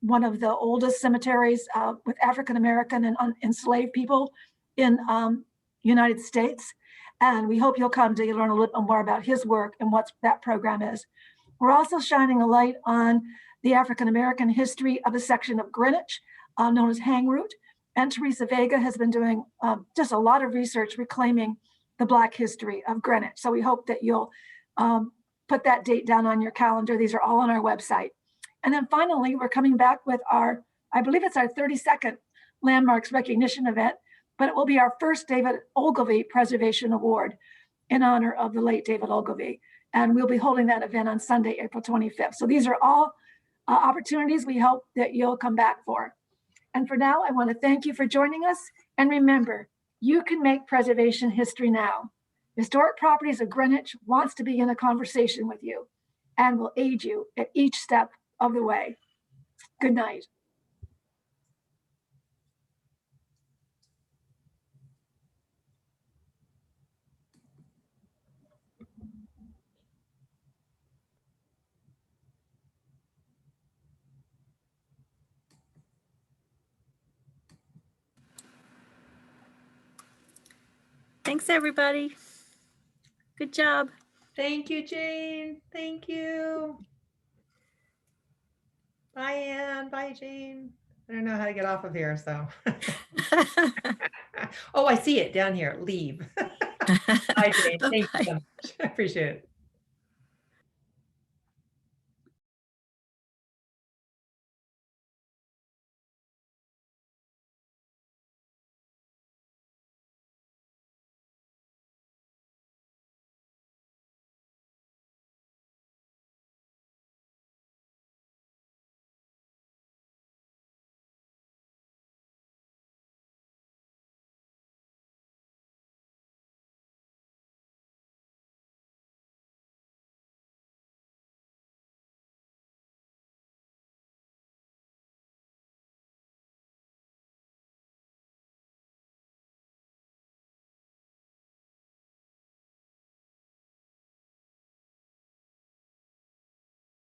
Speaker 1: one of the oldest cemeteries with African-American and enslaved people in United States. And we hope you'll come to learn a little more about his work and what that program is. We're also shining a light on the African-American history of a section of Greenwich known as Hang Root. And Teresa Vega has been doing just a lot of research reclaiming the Black history of Greenwich. So we hope that you'll put that date down on your calendar. These are all on our website. And then finally, we're coming back with our, I believe it's our 32nd Landmarks Recognition event, but it will be our first David Ogilvy Preservation Award in honor of the late David Ogilvy. And we'll be holding that event on Sunday, April 25th. So these are all opportunities we hope that you'll come back for. And for now, I want to thank you for joining us. And remember, you can make preservation history now. Historic Properties of Greenwich wants to begin a conversation with you and will aid you at each step of the way. Good night.
Speaker 3: Thanks, everybody. Good job.
Speaker 4: Thank you, Jane. Thank you. Bye, Anne. Bye, Jane. I don't know how to get off of here, so. Oh, I see it down here. Leave. Bye, Jane. Thank you so much. I appreciate it.